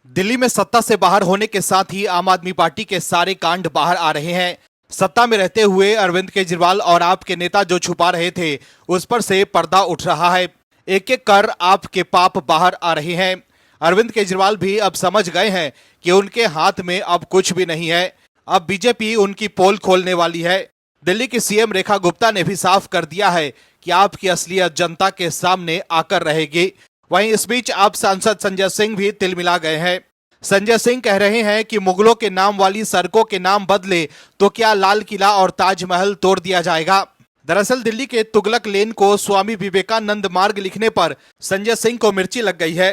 दिल्ली में सत्ता से बाहर होने के साथ ही आम आदमी पार्टी के सारे कांड बाहर आ रहे हैं। सत्ता में रहते हुए अरविंद केजरीवाल और आप के नेता जो छुपा रहे थे, उस पर से पर्दा उठ रहा है। एक एक कर आपके पाप बाहर आ रहे हैं। अरविंद केजरीवाल भी अब समझ गए हैं कि उनके हाथ में अब कुछ भी नहीं है। अब बीजेपी उनकी पोल खोलने वाली है। दिल्ली की सीएम रेखा गुप्ता ने भी साफ कर दिया है कि आपकी असलियत जनता के सामने आकर रहेगी। वहीं इस बीच आप सांसद संजय सिंह भी तिलमिला गए हैं। संजय सिंह कह रहे हैं कि मुगलों के नाम वाली सड़कों के नाम बदले तो क्या लाल किला और ताजमहल तोड़ दिया जाएगा। दरअसल दिल्ली के तुगलक लेन को स्वामी विवेकानंद मार्ग लिखने पर संजय सिंह को मिर्ची लग गई है।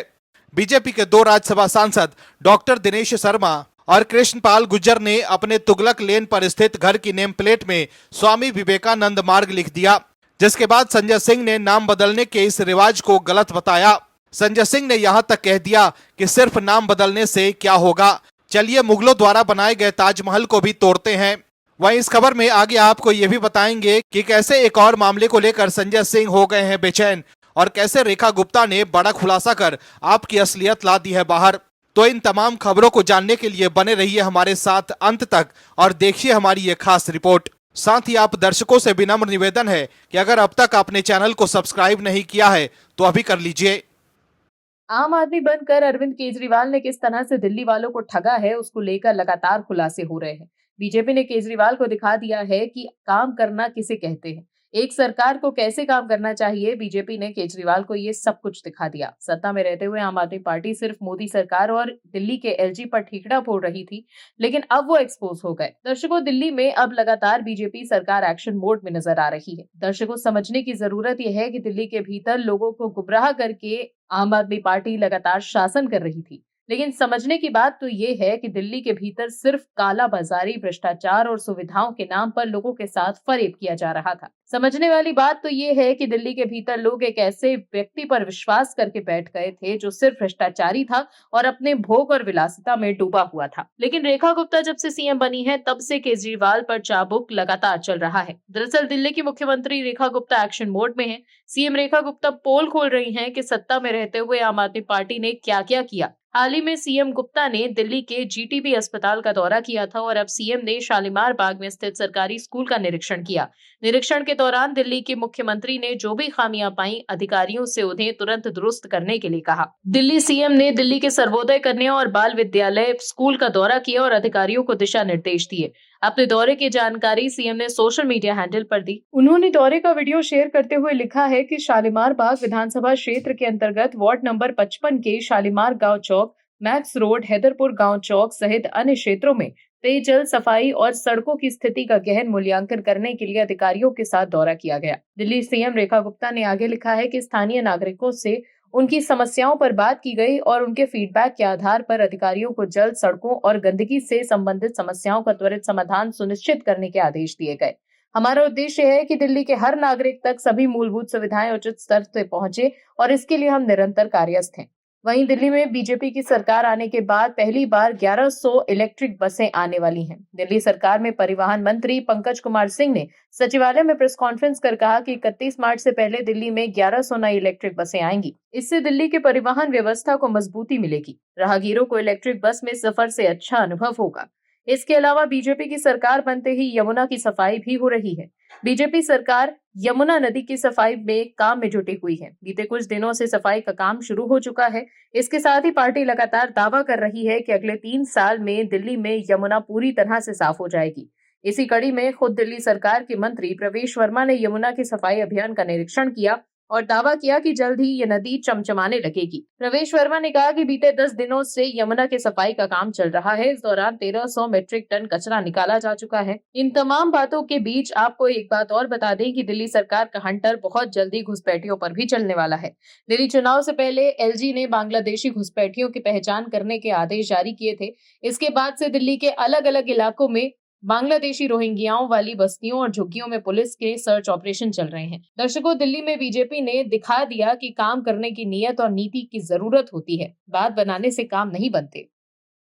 बीजेपी के दो राज्यसभा सांसद डॉक्टर दिनेश शर्मा और कृष्णपाल गुर्जर ने अपने तुगलक लेन पर स्थित घर की नेम प्लेट में स्वामी विवेकानंद मार्ग लिख दिया, जिसके बाद संजय सिंह ने नाम बदलने के इस रिवाज को गलत बताया। संजय सिंह ने यहां तक कह दिया कि सिर्फ नाम बदलने से क्या होगा, चलिए मुगलों द्वारा बनाए गए ताजमहल को भी तोड़ते हैं। वहीं इस खबर में आगे आपको ये भी बताएंगे कि कैसे एक और मामले को लेकर संजय सिंह हो गए हैं बेचैन और कैसे रेखा गुप्ता ने बड़ा खुलासा कर आपकी असलियत ला दी है बाहर। तो इन तमाम खबरों को जानने के लिए बने रहिए हमारे साथ अंत तक और देखिए हमारी ये खास रिपोर्ट। साथ ही आप दर्शकों से विनम्र निवेदन है कि अगर अब तक आपने चैनल को सब्सक्राइब नहीं किया है तो अभी कर लीजिए। आम आदमी बनकर अरविंद केजरीवाल ने किस तरह से दिल्ली वालों को ठगा है, उसको लेकर लगातार खुलासे हो रहे हैं। बीजेपी ने केजरीवाल को दिखा दिया है कि काम करना किसे कहते हैं, एक सरकार को कैसे काम करना चाहिए। बीजेपी ने केजरीवाल को ये सब कुछ दिखा दिया। सत्ता में रहते हुए आम आदमी पार्टी सिर्फ मोदी सरकार और दिल्ली के एलजी पर ठीकरा फोड़ रही थी, लेकिन अब वो एक्सपोज हो गए। दर्शकों, दिल्ली में अब लगातार बीजेपी सरकार एक्शन मोड में नजर आ रही है। दर्शकों, समझने की जरूरत यह है कि दिल्ली के भीतर लोगों को गुमराह करके आम आदमी पार्टी लगातार शासन कर रही थी, लेकिन समझने की बात तो ये है कि दिल्ली के भीतर सिर्फ काला बाजारी, भ्रष्टाचार और सुविधाओं के नाम पर लोगों के साथ फरेब किया जा रहा था। समझने वाली बात तो ये है कि दिल्ली के भीतर लोग एक ऐसे व्यक्ति पर विश्वास करके बैठ गए थे जो सिर्फ भ्रष्टाचारी था और अपने भोग और विलासिता में डूबा हुआ था। लेकिन रेखा गुप्ता जब से सीएम बनी है, तब से केजरीवाल पर चाबुक लगातार चल रहा है। दरअसल दिल्ली की मुख्यमंत्री रेखा गुप्ता एक्शन मोड में है। सीएम रेखा गुप्ता पोल खोल रही हैं कि सत्ता में रहते हुए आम आदमी पार्टी ने क्या क्या किया। हाल ही में सीएम गुप्ता ने दिल्ली के जीटीबी अस्पताल का दौरा किया था और अब सीएम ने शालीमार बाग में स्थित सरकारी स्कूल का निरीक्षण किया। निरीक्षण के दौरान दिल्ली के मुख्यमंत्री ने जो भी खामियां पाई, अधिकारियों से उन्हें तुरंत दुरुस्त करने के लिए कहा। दिल्ली सीएम ने दिल्ली के सर्वोदय कन्या और बाल विद्यालय स्कूल का दौरा किया और अधिकारियों को दिशा निर्देश दिए। अपने दौरे की जानकारी सीएम ने सोशल मीडिया हैंडल पर दी। उन्होंने दौरे का वीडियो शेयर करते हुए लिखा है कि शालीमार बाग विधानसभा क्षेत्र के अंतर्गत वार्ड नंबर 55 के शालीमार गांव चौक, मैक्स रोड, हैदरपुर गांव चौक सहित अन्य क्षेत्रों में पेयजल, सफाई और सड़कों की स्थिति का गहन मूल्यांकन करने के लिए अधिकारियों के साथ दौरा किया गया। दिल्ली सीएम रेखा गुप्ता ने आगे लिखा है कि स्थानीय नागरिकों से उनकी समस्याओं पर बात की गई और उनके फीडबैक के आधार पर अधिकारियों को जल्द सड़कों और गंदगी से संबंधित समस्याओं का त्वरित समाधान सुनिश्चित करने के आदेश दिए गए। हमारा उद्देश्य है कि दिल्ली के हर नागरिक तक सभी मूलभूत सुविधाएं उचित स्तर से पहुंचे और इसके लिए हम निरंतर कार्यस्थ हैं। वहीं दिल्ली में बीजेपी की सरकार आने के बाद पहली बार 1100 इलेक्ट्रिक बसें आने वाली हैं। दिल्ली सरकार में परिवहन मंत्री पंकज कुमार सिंह ने सचिवालय में प्रेस कॉन्फ्रेंस कर कहा कि 31 मार्च से पहले दिल्ली में 1100 नई इलेक्ट्रिक बसें आएंगी। इससे दिल्ली की परिवहन व्यवस्था को मजबूती मिलेगी। राहगीरों को इलेक्ट्रिक बस में सफर से अच्छा अनुभव होगा। इसके अलावा बीजेपी की सरकार बनते ही यमुना की सफाई भी हो रही है। बीजेपी सरकार यमुना नदी की सफाई में काम में जुटी हुई है। बीते कुछ दिनों से सफाई का काम शुरू हो चुका है। इसके साथ ही पार्टी लगातार दावा कर रही है कि अगले 3 साल में दिल्ली में यमुना पूरी तरह से साफ हो जाएगी। इसी कड़ी में खुद दिल्ली सरकार के मंत्री प्रवेश वर्मा ने यमुना की सफाई अभियान का निरीक्षण किया और दावा किया कि जल्द ही ये नदी चमचमाने लगेगी। प्रवेश वर्मा ने कहा कि बीते 10 दिनों से यमुना की सफाई का काम चल रहा है। इस दौरान 1300 मीट्रिक टन कचरा निकाला जा चुका है। इन तमाम बातों के बीच आपको एक बात और बता दें कि दिल्ली सरकार का हंटर बहुत जल्दी घुसपैठियों पर भी चलने वाला है। दिल्ली चुनाव से पहले एलजी ने बांग्लादेशी घुसपैठियों की पहचान करने के आदेश जारी किए थे। इसके बाद से दिल्ली के अलग अलग इलाकों में बांग्लादेशी रोहिंग्याओं वाली बस्तियों और झुग्गियों में पुलिस के सर्च ऑपरेशन चल रहे हैं। दर्शकों, दिल्ली में बीजेपी ने दिखा दिया कि काम करने की नीयत और नीति की जरूरत होती है, बात बनाने से काम नहीं बनते।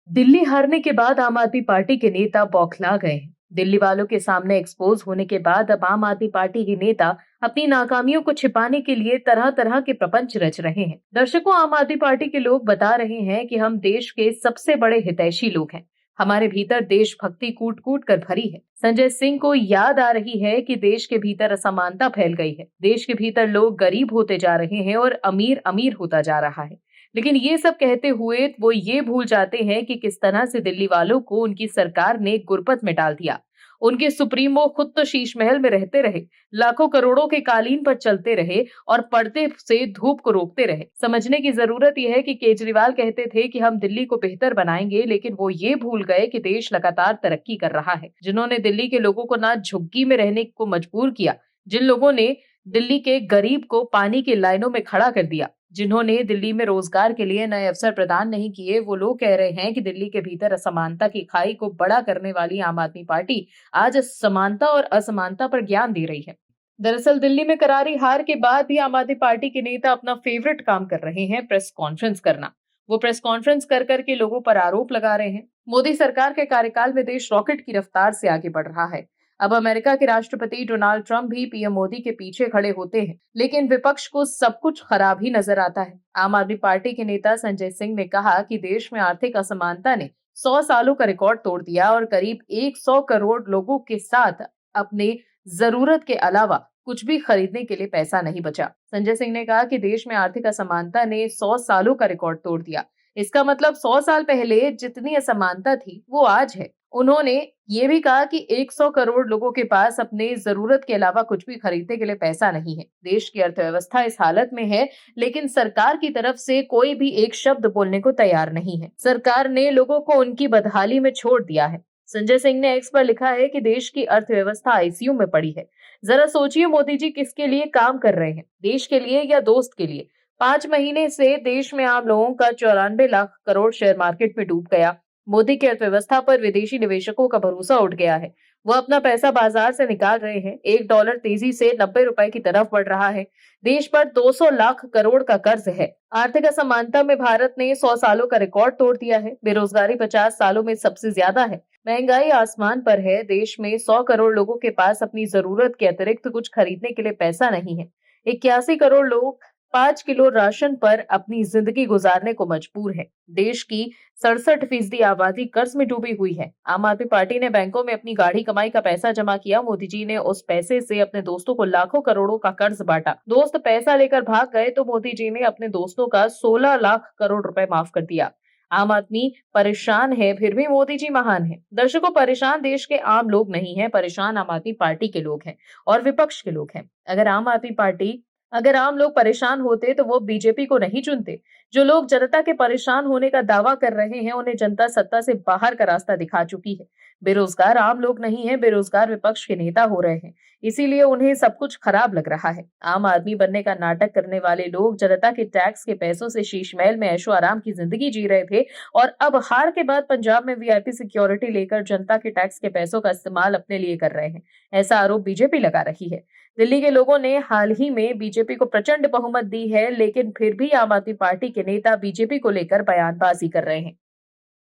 दिल्ली हारने के बाद आम आदमी पार्टी के नेता बौखला गए हैं। दिल्ली वालों के सामने एक्सपोज होने के बाद अब आम आदमी पार्टी के नेता अपनी नाकामियों को छिपाने के लिए तरह तरह के प्रपंच रच रहे हैं। दर्शकों, आम आदमी पार्टी के लोग बता रहे हैं कि हम देश के सबसे बड़े हितैषी लोग हैं। हमारे भीतर देशभक्ति कूट कूट कर भरी है। संजय सिंह को याद आ रही है कि देश के भीतर असमानता फैल गई है। देश के भीतर लोग गरीब होते जा रहे हैं और अमीर अमीर होता जा रहा है। लेकिन ये सब कहते हुए वो ये भूल जाते हैं कि किस तरह से दिल्ली वालों को उनकी सरकार ने गुरबत में डाल दिया। उनके सुप्रीमो खुद तो शीश महल में रहते रहे, लाखों करोड़ों के कालीन पर चलते रहे और पर्दे से धूप को रोकते रहे। समझने की जरूरत यह है कि केजरीवाल कहते थे कि हम दिल्ली को बेहतर बनाएंगे, लेकिन वो ये भूल गए कि देश लगातार तरक्की कर रहा है। जिन्होंने दिल्ली के लोगों को ना झुग्गी में रहने को मजबूर किया, जिन लोगों ने दिल्ली के गरीब को पानी की लाइनों में खड़ा कर दिया, जिन्होंने दिल्ली में रोजगार के लिए नए अवसर प्रदान नहीं किए, वो लोग कह रहे हैं कि दिल्ली के भीतर असमानता की खाई को बड़ा करने वाली आम आदमी पार्टी आज समानता और असमानता पर ज्ञान दे रही है। दरअसल दिल्ली में करारी हार के बाद भी आम आदमी पार्टी के नेता अपना फेवरेट काम कर रहे हैं, प्रेस कॉन्फ्रेंस करना। वो प्रेस कॉन्फ्रेंस कर करके लोगों पर आरोप लगा रहे हैं। मोदी सरकार के कार्यकाल में देश रॉकेट की रफ्तार से आगे बढ़ रहा है। अब अमेरिका के राष्ट्रपति डोनाल्ड ट्रंप भी पीएम मोदी के पीछे खड़े होते हैं, लेकिन विपक्ष को सब कुछ खराब ही नजर आता है। आम आदमी पार्टी के नेता संजय सिंह ने कहा कि देश में आर्थिक असमानता ने 100 सालों का रिकॉर्ड तोड़ दिया और करीब 100 करोड़ लोगों के साथ अपने जरूरत के अलावा कुछ भी खरीदने के लिए पैसा नहीं बचा। संजय सिंह ने कहा कि देश में आर्थिक असमानता ने 100 सालों का रिकॉर्ड तोड़ दिया। इसका मतलब 100 साल पहले जितनी असमानता थी वो आज है। उन्होंने ये भी कहा कि 100 करोड़ लोगों के पास अपने जरूरत के अलावा कुछ भी खरीदने के लिए पैसा नहीं है। देश की अर्थव्यवस्था इस हालत में है, लेकिन सरकार की तरफ से कोई भी एक शब्द बोलने को तैयार नहीं है। सरकार ने लोगों को उनकी बदहाली में छोड़ दिया है। संजय सिंह ने एक्स पर लिखा है कि देश की अर्थव्यवस्था आईसीयू में पड़ी है। जरा सोचिए, मोदी जी किसके लिए काम कर रहे हैं, देश के लिए या दोस्त के लिए? 5 महीने से देश में आम लोगों का 94 लाख करोड़ शेयर मार्केट में डूब गया। मोदी की अर्थव्यवस्था पर विदेशी निवेशकों का भरोसा उठ गया है। वो अपना पैसा बाजार से निकाल रहे हैं। $1 तेजी से 90 रुपए की तरफ बढ़ रहा है। देश पर 200 लाख करोड़ का कर्ज है। आर्थिक असमानता में भारत ने 100 सालों का रिकॉर्ड तोड़ दिया है। बेरोजगारी 50 सालों में सबसे ज्यादा है। महंगाई आसमान पर है। देश में 100 करोड़ लोगों के पास अपनी जरूरत के अतिरिक्त कुछ खरीदने के लिए पैसा नहीं है। 81 करोड़ लोग 5 किलो राशन पर अपनी जिंदगी गुजारने को मजबूर है। देश की 67% आबादी कर्ज में डूबी हुई है। आम आदमी पार्टी ने बैंकों में अपनी गाढ़ी कमाई का पैसा जमा किया। मोदी जी ने उस पैसे से अपने दोस्तों को लाखों करोड़ों का कर्ज बांटा। दोस्त पैसा लेकर भाग गए तो मोदी जी ने अपने दोस्तों का 16 लाख करोड़ रुपए माफ कर दिया। आम आदमी परेशान है, फिर भी मोदी जी महान है। दर्शकों, परेशान देश के आम लोग नहीं है, परेशान आम आदमी पार्टी के लोग हैं और विपक्ष के लोग हैं। अगर आम लोग परेशान होते तो वो बीजेपी को नहीं चुनते। जो लोग जनता के परेशान होने का दावा कर रहे हैं, उन्हें जनता सत्ता से बाहर का रास्ता दिखा चुकी है। बेरोजगार आम लोग नहीं है, बेरोजगार विपक्ष के नेता हो रहे हैं। इसीलिए उन्हें सब कुछ खराब लग रहा है। आम आदमी बनने का नाटक करने वाले लोग जनता के टैक्स के पैसों से शीश महल में ऐशो आराम की जिंदगी जी रहे थे और अब हार के बाद पंजाब में वीआईपी सिक्योरिटी लेकर जनता के टैक्स के पैसों का इस्तेमाल अपने लिए कर रहे हैं। ऐसा आरोप बीजेपी लगा रही है। दिल्ली के लोगों ने हाल ही में बीजेपी को प्रचंड बहुमत दी है, लेकिन फिर भी आम आदमी पार्टी के नेता बीजेपी को लेकर बयानबाजी कर रहे हैं।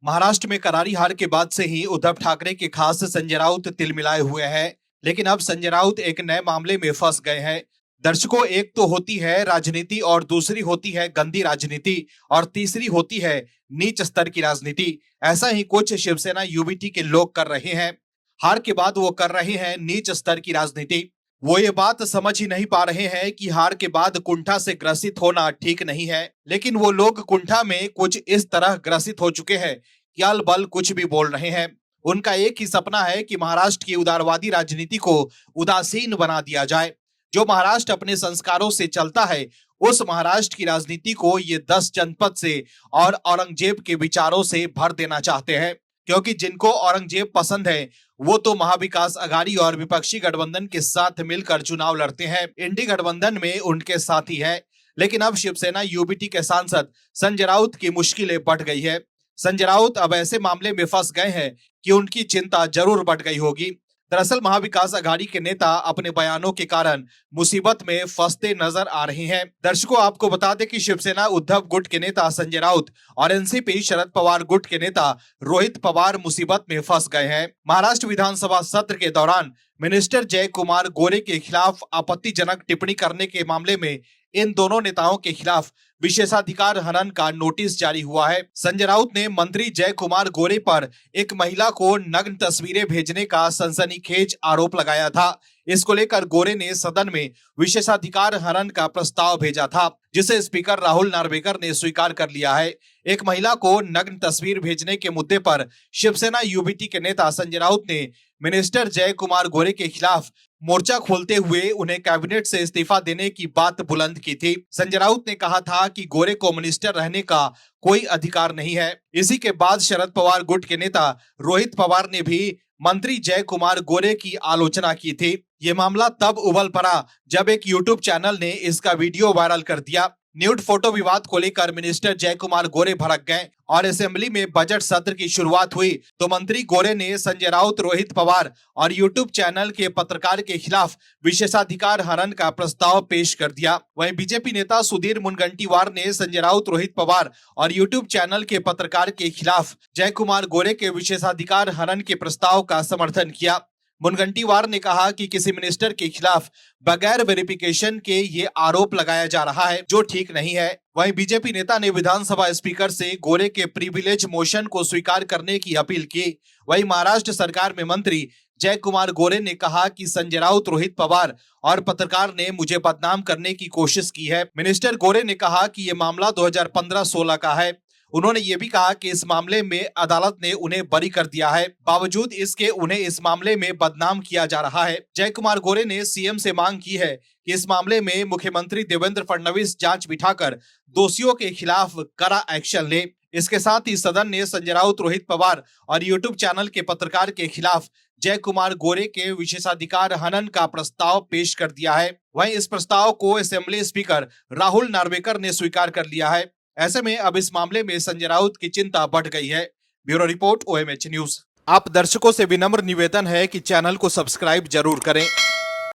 महाराष्ट्र में करारी हार के बाद से ही उद्धव ठाकरे के खास संजय राउत तिलमिलाए हुए हैं, लेकिन अब संजय राउत एक नए मामले में फंस गए हैं। दर्शकों, एक तो होती है राजनीति और दूसरी होती है गंदी राजनीति और तीसरी होती है नीच स्तर की राजनीति। ऐसा ही कुछ शिवसेना यूबीटी के लोग कर रहे हैं। हार के बाद वो कर रहे हैं नीच स्तर की राजनीति। वो ये बात समझ ही नहीं पा रहे हैं कि हार के बाद कुंठा से ग्रसित होना ठीक नहीं है, लेकिन वो लोग कुंठा में कुछ इस तरह ग्रसित हो चुके हैं कि अलबल कुछ भी बोल रहे हैं। उनका एक ही सपना है कि महाराष्ट्र की उदारवादी राजनीति को उदासीन बना दिया जाए। जो महाराष्ट्र अपने संस्कारों से चलता है, उस महाराष्ट्र की राजनीति को ये 10 जनपद से और औरंगजेब के विचारों से भर देना चाहते हैं, क्योंकि जिनको औरंगजेब पसंद है वो तो महाविकास अघाड़ी और विपक्षी गठबंधन के साथ मिलकर चुनाव लड़ते हैं। इंडी गठबंधन में उनके साथी है। लेकिन अब शिवसेना यूबीटी के सांसद संजय राउत की मुश्किलें बढ़ गई है। संजय राउत अब ऐसे मामले में फंस गए हैं कि उनकी चिंता जरूर बढ़ गई होगी। दरअसल महाविकास आघाड़ी के नेता अपने बयानों के कारण मुसीबत में फंसते नजर आ रहे हैं। दर्शकों, आपको बता दें कि शिवसेना उद्धव गुट के नेता संजय राउत और एनसीपी शरद पवार गुट के नेता रोहित पवार मुसीबत में फंस गए हैं। महाराष्ट्र विधानसभा सत्र के दौरान मिनिस्टर जय कुमार गोरे के खिलाफ आपत्तिजनक टिप्पणी करने के मामले में इन दोनों नेताओं के खिलाफ विशेषाधिकार हनन का नोटिस जारी हुआ है। संजय राउत ने मंत्री जय कुमार गोरे पर एक महिला को नग्न तस्वीरें भेजने का सनसनीखेज आरोप लगाया था। इसको लेकर गोरे ने सदन में विशेषाधिकार हनन का प्रस्ताव भेजा था, जिसे स्पीकर राहुल नार्वेकर ने स्वीकार कर लिया है। एक महिला को नग्न तस्वीर भेजने के मुद्दे पर शिवसेना यूबीटी के नेता संजय राउत ने मिनिस्टर जय कुमार गोरे के खिलाफ मोर्चा खोलते हुए उन्हें कैबिनेट से इस्तीफा देने की बात बुलंद की थी। संजय राउत ने कहा था कि गोरे को मिनिस्टर रहने का कोई अधिकार नहीं है। इसी के बाद शरद पवार गुट के नेता रोहित पवार ने भी मंत्री जय कुमार गोरे की आलोचना की थी। ये मामला तब उबल पड़ा जब एक यूट्यूब चैनल ने इसका वीडियो वायरल कर दिया। न्यूड फोटो विवाद को लेकर मिनिस्टर जय कुमार गोरे भड़क गए और असेंबली में बजट सत्र की शुरुआत हुई तो मंत्री गोरे ने संजय राउत, रोहित पवार और यूट्यूब चैनल के पत्रकार के खिलाफ विशेषाधिकार हनन का प्रस्ताव पेश कर दिया। वहीं बीजेपी नेता सुधीर मुनगंटीवार ने संजय राउत, रोहित पवार और यूट्यूब चैनल के पत्रकार के खिलाफ जय कुमार गोरे के विशेषाधिकार हनन के प्रस्ताव का समर्थन किया। मुनगंटीवार ने कहा कि किसी मिनिस्टर के खिलाफ बगैर वेरिफिकेशन के ये आरोप लगाया जा रहा है, जो ठीक नहीं है। वहीं बीजेपी नेता ने विधानसभा स्पीकर से गोरे के प्रिविलेज मोशन को स्वीकार करने की अपील की। वहीं महाराष्ट्र सरकार में मंत्री जय कुमार गोरे ने कहा कि संजय राउत, रोहित पवार और पत्रकार ने मुझे बदनाम करने की कोशिश की है। मिनिस्टर गोरे ने कहा कि ये मामला 2015-16 का है। उन्होंने ये भी कहा कि इस मामले में अदालत ने उन्हें बरी कर दिया है, बावजूद इसके उन्हें इस मामले में बदनाम किया जा रहा है। जय कुमार गोरे ने सीएम से मांग की है कि इस मामले में मुख्यमंत्री देवेंद्र फडणवीस जांच बिठाकर दोषियों के खिलाफ कड़ा एक्शन ले। इसके साथ ही सदन ने संजय राउत, रोहित पवार और यूट्यूब चैनल के पत्रकार के खिलाफ जय कुमार गोरे के विशेषाधिकार हनन का प्रस्ताव पेश कर दिया है। वहीं इस प्रस्ताव को असेंबली स्पीकर राहुल नार्वेकर ने स्वीकार कर लिया है। ऐसे में अब इस मामले में संजय राउत की चिंता बढ़ गई है। Bureau report, OMH news. आप दर्शकों से विनम्र निवेदन है कि चैनल को सब्सक्राइब जरूर करें